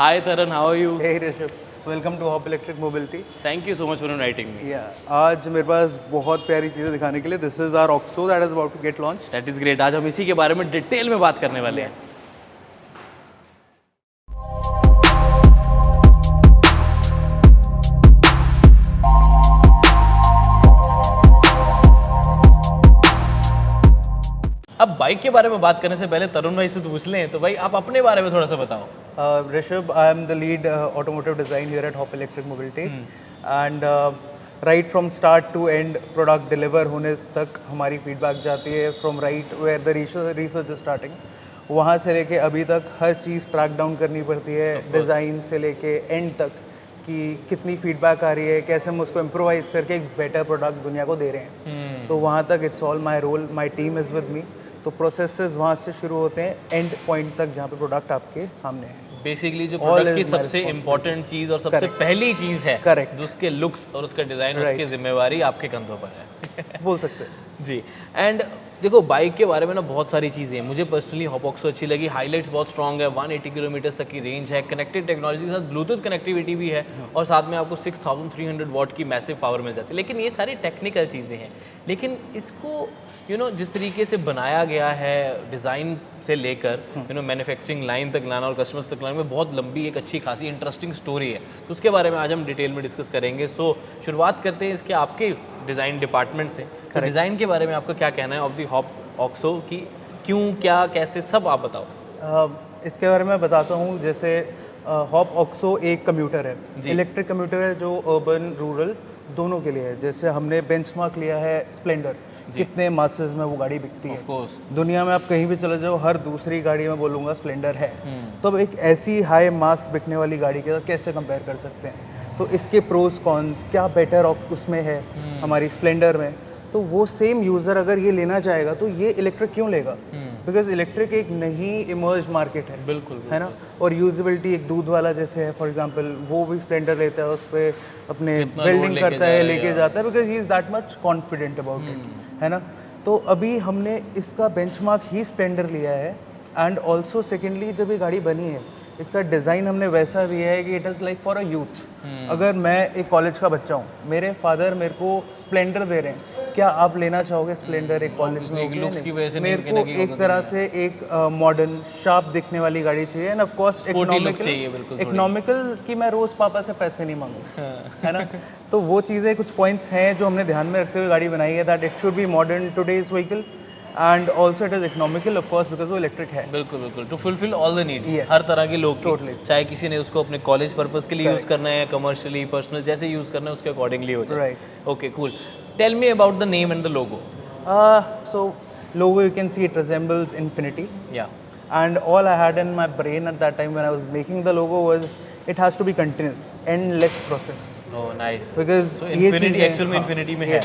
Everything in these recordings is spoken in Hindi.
Hi Taran, how are you? Hey Rishabh, welcome to Hop Electric Mobility. Thank you so much for inviting me. आज मेरे पास बहुत प्यारी चीज़ें दिखाने के लिए. This is our OXO that is about to get launched. That is great. आज हम इसी के बारे में डिटेल में बात करने वाले हैं. अब बाइक के बारे में बात करने से पहले तरुण भाई से तो पूछ लें, तो भाई आप अपने बारे में थोड़ा सा बताओ. Rishabh, I am the lead automotive design here at Hop Electric Mobility. And right from start to end product deliver होने तक हमारी feedback जाती है from right where the research is starting. वहाँ से लेके अभी तक हर चीज़ ट्रैक डाउन करनी पड़ती है, डिज़ाइन से लेके एंड तक कि कितनी फीडबैक आ रही है, कैसे हम उसको इम्प्रोवाइज करके एक बेटर प्रोडक्ट दुनिया को दे रहे हैं. तो वहाँ तक it's all my role, my team is with me. तो प्रोसेसेस वहाँ से शुरू होते हैं एंड पॉइंट तक जहाँ पे प्रोडक्ट आपके सामने है. बेसिकली जो प्रोडक्ट की सबसे इम्पोर्टेंट चीज़ और सबसे पहली चीज़ है, करेक्ट, उसके लुक्स और उसका डिज़ाइन, उसकी जिम्मेवारी आपके कंधों पर है. बोल सकते हैं जी. एंड देखो बाइक के बारे में ना बहुत सारी चीज़ें हैं. मुझे पर्सनली हॉप ऑक्सो अच्छी लगी. हाइलाइट्स बहुत स्ट्रॉन्ग है, 180 किलोमीटर तक की रेंज है, कनेक्टेड टेक्नोलॉजी के साथ ब्लूटूथ कनेक्टिविटी भी है और साथ में आपको 6300 वॉट की मैसिव पावर मिल जाती है. लेकिन ये सारी टेक्निकल चीज़ें हैं. लेकिन इसको जिस तरीके से बनाया गया है, डिज़ाइन से लेकर मैन्युफैक्चरिंग लाइन तक लाना और कस्टमर्स तक लाने में बहुत लंबी एक अच्छी खासी इंटरेस्टिंग स्टोरी है. तो उसके बारे में आज हम डिटेल में डिस्कस करेंगे. सो शुरुआत करते हैं इसके आपके डिज़ाइन डिपार्टमेंट से. तो डिज़ाइन के बारे में आपका क्या कहना है ऑफ दी हॉप ऑक्सो की, क्यों, क्या, कैसे, सब आप बताओ. इसके बारे में बताता हूँ. जैसे हॉप ऑक्सो एक कम्यूटर है, इलेक्ट्रिक कम्यूटर है जो अर्बन रूरल दोनों के लिए है. जैसे हमने बेंचमार्क लिया है स्प्लेंडर, कितने मासेस में वो गाड़ी बिकती है. दुनिया में आप कहीं भी चले जाओ, हर दूसरी गाड़ी में बोलूँगा स्प्लेंडर है. तो अब एक ऐसी हाई मास बिकने वाली गाड़ी के साथ कैसे कंपेयर कर सकते हैं. तो इसके प्रोज कॉन्स क्या बेटर उसमें है हमारी स्प्लेंडर में. तो वो सेम यूज़र अगर ये लेना चाहेगा तो ये इलेक्ट्रिक क्यों लेगा, बिकॉज इलेक्ट्रिक एक नई इमर्ज मार्केट है. बिल्कुल है ना. और यूजेबिलिटी एक दूध वाला जैसे है फॉर एग्जांपल, वो भी स्प्लेंडर लेता है, उस पर अपने वेल्डिंग करता है, लेके जाता है, because he is that much confident about it, है ना. तो अभी हमने इसका बेंचमार्क ही स्प्लेंडर लिया है. एंड ऑल्सो सेकेंडली जब ये गाड़ी बनी है, इसका डिज़ाइन हमने वैसा दिया है कि it is like for a youth. अगर मैं एक कॉलेज का बच्चा हूँ, मेरे फादर मेरे को स्प्लेंडर दे रहे हैं, क्या आप लेना चाहोगे स्प्लेंडर एक कॉलेज में? लुक्स की वजह से मेरे को एक तरह से एक मॉडर्न शार्प दिखने वाली गाड़ी चाहिए. एंड ऑफ कोर्स इकोनॉमिकल की मैं रोज़ पापा से पैसे नहीं मांगू, है ना. तो वो चीज़ें कुछ पॉइंट्स हैं जो हमने ध्यान में रखते हुए गाड़ी बनाई है, that it should be modern today's vehicle and also it is economical of course because वो इलेक्ट्रिक है. बिल्कुल बिल्कुल, to fulfil all the needs हर तरह के लोग की. चाहे किसी ने उसको अपने कॉलेज पर्पस के लिए यूज़ करना है, कमर्शियली, पर्सनल, जैसे यूज़ करना है उसके अकॉर्डिंगली हो जाए. Okay cool. Tell me about the name and the logo. So logo, you can see it resembles infinity. Yeah. And all I had in my brain at that time when I was making the logo was it has to be continuous, endless process. Oh, nice. Because so infinity actually में infinity में है.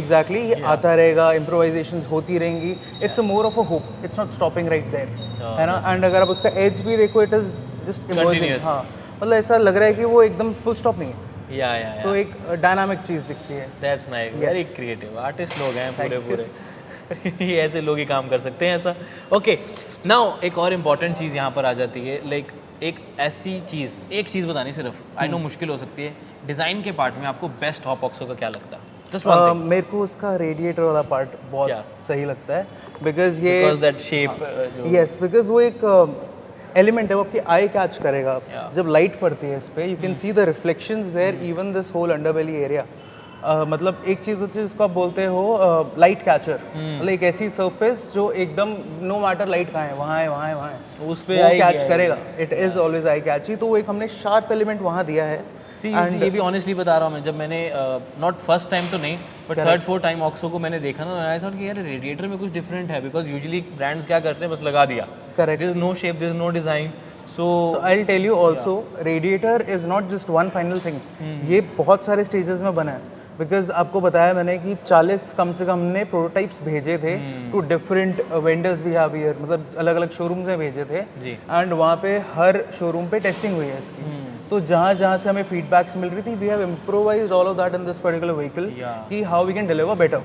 Exactly. ये आता रहेगा, improvisations होती रहेंगी. It's a more of a hope. It's not stopping right there. है ना. And अगर आप उसका edge भी देखो, it is just emerging. हाँ. मतलब ऐसा लग रहा है कि वो एकदम full stop नहीं है. तो एक डायनामिक चीज़ दिखती है. That's nice. Very creative artist लोग हैं पूरे. ये ऐसे लोग ही काम कर सकते हैं ऐसा. ओके नाउ एक और इम्पॉर्टेंट चीज़ यहाँ पर आ जाती है. लाइक एक ऐसी चीज़, एक चीज़ बतानी सिर्फ, आई नो मुश्किल हो सकती है. डिज़ाइन के पार्ट में आपको बेस्ट हॉप ऑक्सो का क्या लगता है? Just one thing. मेरे को उसका रेडिएटर वाला पार्ट बहुत सही लगता है. Because that shape, yes, because वो एक एलिमेंट है, वो आपकी आई कैच करेगा. जब लाइट पड़ती है इस पे, you can see the reflections there, even this whole underbelly area. मतलब एक चीज़ होती है जिसको आप बोलते हो लाइट कैचर. मतलब एक ऐसी सरफेस जो एकदम नो मैटर लाइट कहाँ है, वहाँ है, वहाँ है, वहाँ है, उस पे आई कैच करेगा. इट इज़ ऑलवेज आई कैची. तो वो एक हमने शार्प एलिमेंट वहाँ दिया है. ये भी ऑनेस्टली बता रहा हूँ मैं, जब मैंने नॉट फर्स्ट टाइम तो नहीं but third fourth time oxo को मैंने देखा ना, आई थॉट कि यार रेडिएटर में कुछ डिफरेंट है. बिकॉज यूजुअली ब्रांड्स क्या करते हैं, बस लगा दिया. Correct. There is no shape, there is no design. So I will tell you also, radiator is not just one final thing. ये बहुत सारे स्टेजेस में बना है. बिकॉज आपको बताया मैंने कि 40 कम से कम हमने प्रोटोटाइप्स भेजे थे to different vendors we have here. मतलब अलग अलग शोरूम में भेजे थे. एंड वहाँ पे हर शोरूम पे टेस्टिंग हुई है इसकी. तो जहाँ जहाँ से हमें फीडबैक्स मिल रही थी, we have improvised all of that in this particular vehicle कि how we can deliver better.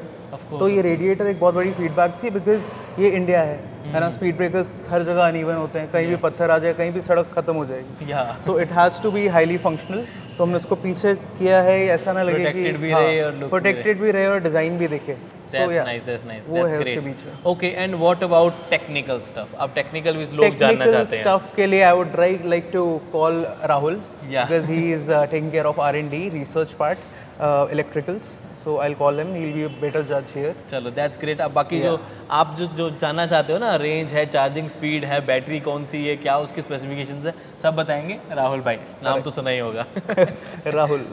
तो ये रेडिएटर एक बहुत बड़ी फीडबैक थी, बिकॉज ये इंडिया है ना, स्पीड ब्रेकर्स हर जगह अनइवन होते हैं, कहीं भी पत्थर आ जाए, कहीं भी सड़क खत्म हो जाएगी, तो it has to be highly functional. तो हमने उसको पीछे किया है, ऐसा ना लगे कि प्रोटेक्टेड भी रहे और डिज़ाइन भी दिखे। That's nice, that's nice, वो that's है उसके great. बीच में। Okay, and what about technical stuff? अब technical भी लोग जानना चाहते हैं। स्टफ के लिए I would like to call Rahul, Yeah. because he is taking care of R&D research part, electricals. So I'll call him. He'll be a better judge here. चलो दैट्स ग्रेट। अब बाकी जो आप जो जानना चाहते हो ना, रेंज है, चार्जिंग स्पीड है, बैटरी कौन सी है, क्या उसकी स्पेसिफिकेशंस है, सब बताएंगे राहुल भाई। नाम तो सुना ही होगा। Rahul.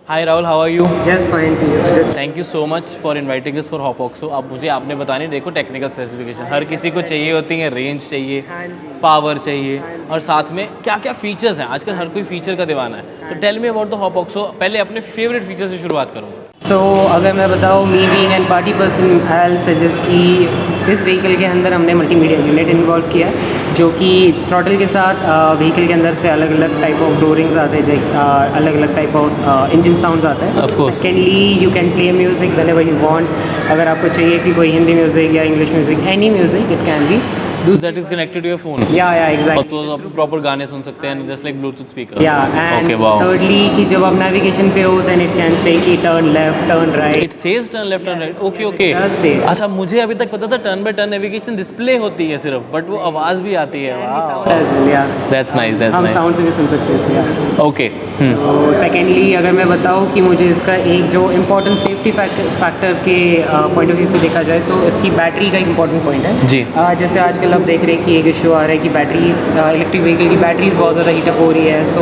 Hi Rahul, how are you? Just fine to you. Just thank you so much for inviting us for Hop Oxo. अब मुझे आपने बताने, देखो टेक्निकल स्पेसिफिकेशन हर किसी को चाहिए होती है, रेंज चाहिए, हाँ जी। पावर चाहिए, और साथ में क्या क्या फीचर्स हैं। आजकल हर कोई फीचर का दीवाना है, तो टेल मी अबाउट द हॉपऑक्सो। पहले अपने फेवरेट फीचर से शुरुआत करूँगा। So, अगर मैं बताऊँ, me being an party person, I will suggest कि इस व्हीकल के अंदर हमने मल्टीमीडिया यूनिट इन्वॉल्व किया है, जो कि थ्रॉटल के साथ व्हीकल के अंदर से अलग अलग टाइप ऑफ डोरिंग्स आते हैं, अलग अलग टाइप ऑफ इंजन साउंड्स आते हैं। Of course. Secondly, you can play music whenever you want. अगर आपको चाहिए कि कोई हिंदी म्यूजिक या English music, any music it can be. So that is connected to your phone. या और एग्जैक्टली। तो आप प्रॉपर गाने सुन सकते हैं, जस्ट लाइक ब्लूटूथ स्पीकर। या एंड ओके, वाओ। थर्डली कि जब आप नेविगेशन पे हो, देन इट कैन से कि turn left, turn right. It says turn left and right. Okay okay. It does say. अच्छा, मुझे अभी तक पता था turn by turn navigation display होती है सिर्फ, बट वो आवाज भी आती है। दैट्स नाइस, दैट्स हम नाइस। साउंड से भी सुन सकते हैं यार। ओके। तो सेकेंडली, अगर मैं बताऊँ कि मुझे इसका एक जो इम्पोर्टेंट सेफ्टी फैक्टर के पॉइंट ऑफ व्यू से देखा जाए, तो इसकी बैटरी का एक इम्पोर्टेंट पॉइंट है जी। जैसे आजकल आप देख रहे हैं कि एक इशू आ रहा है कि बैटरीज, इलेक्ट्रिक व्हीकल की बैटरीज बहुत ज़्यादा हीटअप हो रही है। So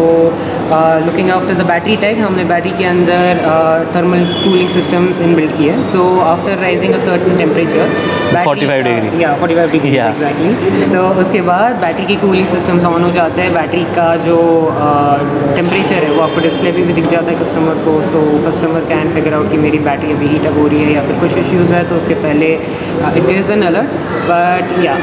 looking after the battery tech, हमने बैटरी के अंदर थर्मल कूलिंग सिस्टम्स इनबिल्ट किए हैं। So after rising a certain temperature, 45 degree, या 45 डिग्री Yeah. एग्जैक्टली, तो उसके बाद बैटरी के कूलिंग सिस्टम्स ऑन हो जाते हैं। बैटरी का जो टेम्परेचर है वो आपको डिस्प्ले पे भी दिख जाता है कस्टमर को। So customer can figure out कि मेरी बैटरी अभी हीटअप हो रही है या फिर कुछ इश्यूज़ है, तो उसके पहले it gives an alert. But या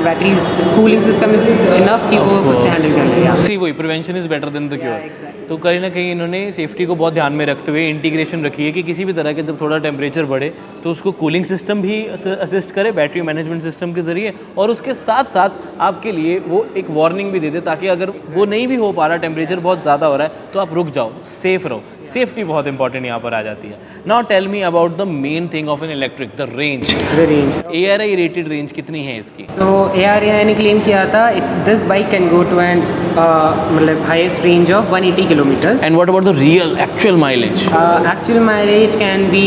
battery cooling system is enough कि वो खुद से हैंडल कर ले। या सी वही, prevention is better than the cure. तो कहीं ना कहीं इन्होंने सेफ्टी को बहुत ध्यान में रखते हुए इंटीग्रेशन रखी है कि किसी भी तरह के जब थोड़ा टेम्परेचर बढ़े तो उसको कूलिंग सिस्टम भी असिस्ट करे बैटरी मैनेजमेंट सिस्टम के ज़रिए, और उसके साथ साथ आपके लिए वो एक वार्निंग भी दे दे, ताकि अगर वो नहीं भी हो पा रहा, टेम्परेचर बहुत ज़्यादा हो रहा है, तो आप रुक जाओ, सेफ रहो। सेफ्टी बहुत इंपॉर्टेंट यहाँ पर आ जाती है। Now tell me about the main thing of an electric, the range. The range, ARAI rated range कितनी है इसकी? सो ARAI ने क्लेम किया था this bike can go to an मतलब highest range of 180 kilometres. And what about the real actual mileage? Actual mileage can be,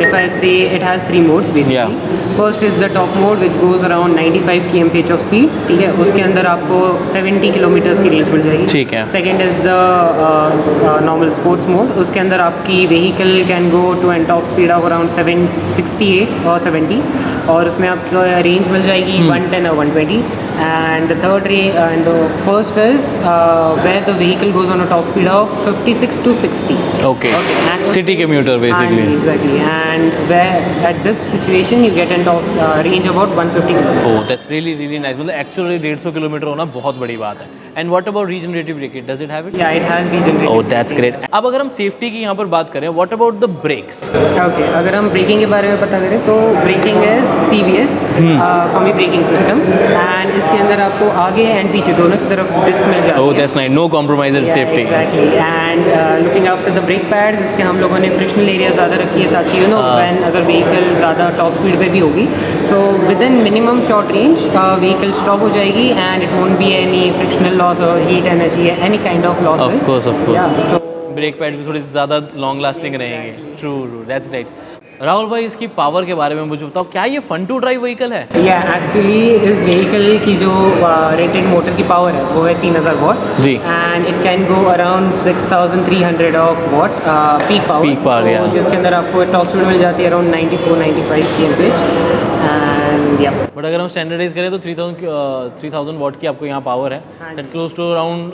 if I say, it has 3 modes basically. First is the top mode which goes around 95 kmph of speed, ठीक है, उसके अंदर आपको 70 किलोमीटर्स की रेंज मिल जाएगी। ठीक है। Second is the normal sports mode, उसके अंदर आपकी vehicle can go to an top speed of around 768 और 70, और उसमें आपको रेंज मिल जाएगी 110 और 120। And the third and the first is where the vehicle goes on a top speed of 56 to 60। Okay. City commuter basically. Exactly. And where at this situation you get a top range about 150 kilometers. Oh, that's really really nice. मतलब एक्चुअली 150 किलोमीटर होना बहुत बड़ी बात है। And what about regenerative braking, does it have it? Yeah, it has regenerative. Oh, that's great. अब अगर हम सेफ्टी की यहाँ पर बात करें, what about the brakes? Okay, अगर हम ब्रेकिंग के बारे में पता करें तो braking is CBS, combi braking system, and इसके अंदर आपको आगे एंड पीछे दोनों की तरफ डिस्क मिल जाती है। Oh, that's nice. No compromise in safety. Exactly. And looking after the brake pads, इसके हम लोगों ने फ्रिक्शनल एरिया ज़्यादा रखी है, ताकि यू नो व्हेन अगर व्हीकल ज़्यादा टॉप स्पीड पे भी होगी, so within minimum short range vehicle stop हो जाएगी and it won't be any frictional loss और heat energy any kind of loss. Of course, of course. Yeah, so brake pads भी थोड़ी ज़्यादा लॉन्ग लास्टिंग रहेंगे। True, that's right. राहुल भाई, इसकी पावर के बारे में मुझे बताओ, क्या ये फन टू ड्राइव व्हीकल है? या एक्चुअली इस व्हीकल की जो रेटेड मोटर की पावर है वो है 3000 वॉट जी। And it can go around 6300 of watt peak power, yeah. जिसके अंदर आपको टॉप स्पीड मिल जाती है अराउंड 94-95 kmph। एंड एंड या बट अगर हम स्टैंडर्डाइज करें तो 3000 वॉट की आपको यहाँ पावर है, दैट्स क्लोज टू अराउंड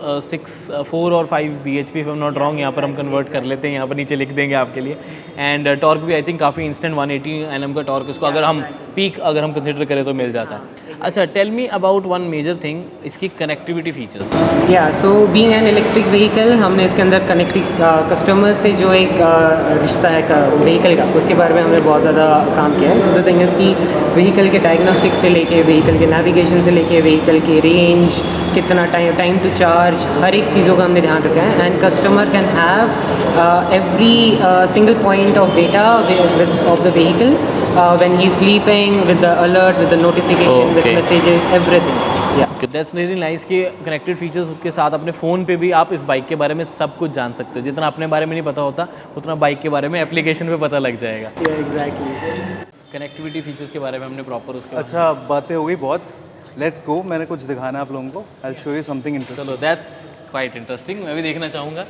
4 और 5 bhp if I am not wrong. यहाँ पर हम कन्वर्ट कर लेते हैं, यहाँ पर नीचे लिख देंगे आपके लिए। एंड टॉर्क भी आई थिंक काफ़ी इंस्टेंट 180 Nm का टॉर्क इसको अगर हम पीक अगर हम कंसिडर करें तो मिल जाता है। अच्छा, tell me about one major thing, इसकी कनेक्टिविटी फीचर्स। या so being an electric vehicle, हमने इसके अंदर कस्टमर से जो एक रिश्ता है व्हीकल का, उसके बारे में हमने बहुत ज़्यादा काम किया है। सो द थिंग इज़ कि व्हीकल के डायग्नोस्टिक से लेके व्हीकल के नेविगेशन से लेके व्हीकल की रेंज, कितना टाइम टू चार्ज, हर एक चीज़ों का हमने ध्यान रखा है। And customer can have every single point of data of the vehicle when he is sleeping, with the alert, with the notification, with messages, everything. या दैट्स रियली नाइस कि कनेक्टेड फीचर्स के साथ अपने फ़ोन पे भी आप इस बाइक के बारे में सब कुछ जान सकते हो। जितना अपने बारे में नहीं पता होता उतना बाइक के बारे में एप्लीकेशन पे पता लग जाएगा। एग्जैक्टली। कनेक्टिविटी फीचर्स के बारे में हमने प्रॉपर उसके अच्छा, बातें हो गई बहुत, लेट्स गो। मैंने कुछ दिखाना है आप लोगों को, I will show you something interesting. चलो, दैट्स क्वाइट इंटरेस्टिंग, मैं भी देखना चाहूँगा।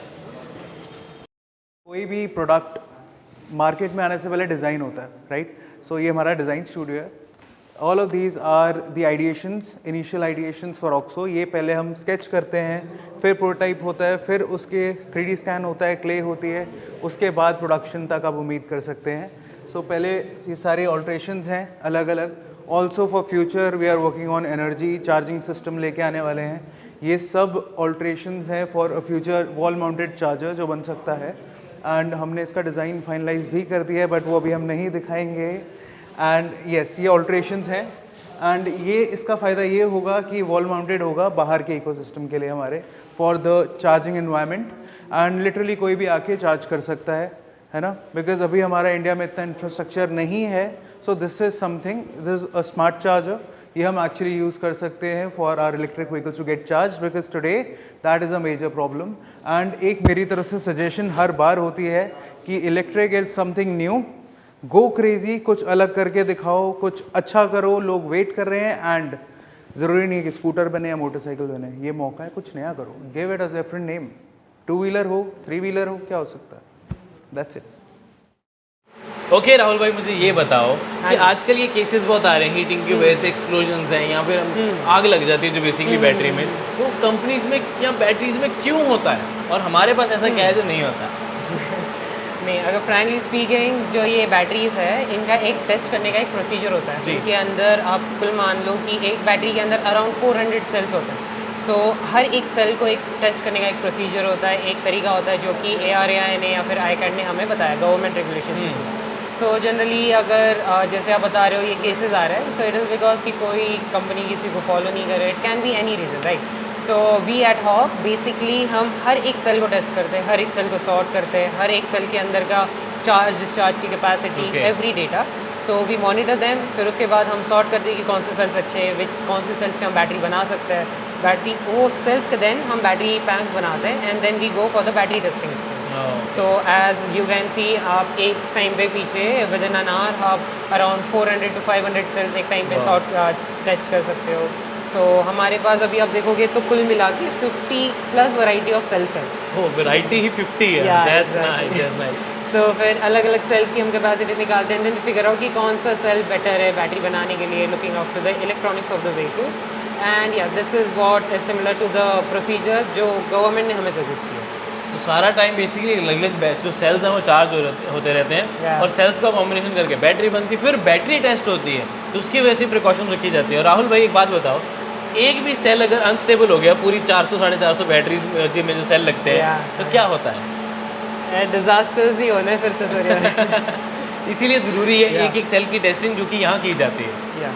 कोई भी प्रोडक्ट मार्केट में आने से पहले डिज़ाइन होता है, राइट? सो ये हमारा डिज़ाइन स्टूडियो है। All of these are the ideations, initial ideations for Oxo. ये पहले हम स्केच करते हैं, फिर प्रोटोटाइप होता है, फिर उसके 3D स्कैन होता है, क्ले होती है, उसके बाद प्रोडक्शन तक आप उम्मीद कर सकते हैं। सो पहले ये सारे ऑल्ट्रेशंस हैं अलग अलग। Also for future we are working on energy charging system लेके आने वाले हैं। ये सब ऑल्ट्रेशंस हैं for a future wall mounted charger जो बन सकता है। एंड हमने इसका डिज़ाइन फाइनलाइज भी कर दिया है, बट वो अभी हम नहीं दिखाएंगे। एंड येस, ये ऑल्ट्रेशंस हैं। एंड ये इसका फ़ायदा ये होगा कि वॉल माउंटेड होगा बाहर के इकोसिस्टम के लिए हमारे, for the charging environment. And literally कोई भी आके चार्ज कर सकता है ना? बिकॉज अभी हमारा इंडिया में इतना इंफ्रास्ट्रक्चर नहीं है। So this is something, this a smart charger. ये हम एक्चुअली यूज़ कर सकते हैं for our electric vehicles to get charge, because today that is a major problem. And एक मेरी तरफ से सजेशन हर बार होती है कि electric is something new, go crazy, कुछ अलग करके दिखाओ, कुछ अच्छा करो। लोग वेट कर रहे हैं। एंड ज़रूरी नहीं है कि स्कूटर बने या मोटरसाइकिल बने, ये मौका है, कुछ नया करो, give it a different name. 2 wheeler हो, 3 व्हीलर हो, क्या हो सकता है? That's it. ओके राहुल भाई, मुझे ये बताओ कि आजकल ये केसेस बहुत आ रहे हैं हीटिंग की वजह से, एक्सप्लोजन्स हैं या फिर आग लग जाती है जो बेसिकली बैटरी में, तो कंपनीज में या बैटरीज में क्यों होता है और हमारे पास ऐसा क्या है जो नहीं होता? नहीं, अगर फ्रैंकली स्पीकिंग, जो ये बैटरीज है इनका एक टेस्ट करने का एक प्रोसीजर होता है, जिनके अंदर आप कुल मान लो कि एक बैटरी के अंदर अराउंड 400 सेल्स होते हैं। सो हर एक सेल को एक टेस्ट करने का एक प्रोसीजर होता है, एक तरीका होता है जो कि ARAI ने या फिर ICAT ने हमें बताया, गवर्नमेंट रेगुलेशन। सो जनरली अगर जैसे आप बता रहे हो ये केसेस आ रहे हैं, सो इट इज़ बिकॉज कि कोई कंपनी किसी को फॉलो नहीं कर रहे, it can be any reason, right? So we at hock basically हम हर एक सेल को टेस्ट करते हैं, हर एक सेल को सॉर्ट करते हैं, हर एक सेल के अंदर का चार्ज डिस्चार्ज की capacity, every data. So we monitor them, फिर उसके बाद हम सॉर्ट करते हैं कि कौन से सेल्स अच्छे हैं, कौन से सेल्स के हम बैटरी बना सकते हैं। बैटरी वो सेल्स के देन हम बैटरी पैक्स बनाते हैं and then we go for the battery testing. So as you can see, आप एक टाइम पे पीछे विद इन एन आवर आप अराउंड 400 to 500 सेल्स एक टाइम पे सॉर्ट टेस्ट कर सकते हो। सो हमारे पास अभी आप देखोगे तो कुल मिला के 50+ वैरायटी ऑफ सेल्स हैं। हो, वैरायटी ही 50 है। That's nice, that's nice. तो फिर अलग अलग सेल्स की हम कैपेसिटी निकालते हैं, देन फिगर आउट कि कौन सा सेल बेटर है बैटरी बनाने के लिए, looking after the electronics of the vehicle. And या this is what is similar to the procedure जो गवर्नमेंट ने हमें सजेस्ट किया। तो सारा टाइम बेसिकली अलग-अलग जो सेल्स हैं वो चार्ज होते रहते हैं और सेल्स का कॉम्बिनेशन करके बैटरी बनती है, फिर बैटरी टेस्ट होती है, तो उसकी वजह से प्रिकॉशन रखी जाती है। और राहुल भाई एक बात बताओ, एक भी सेल अगर अनस्टेबल हो गया, पूरी 400-450 बैटरीज में जो सेल लगते हैं तो क्या होता है? डिजास्टर्स ही होने फिर तो सर। इसीलिए ज़रूरी है एक एक सेल की टेस्टिंग जो कि यहाँ की जाती है।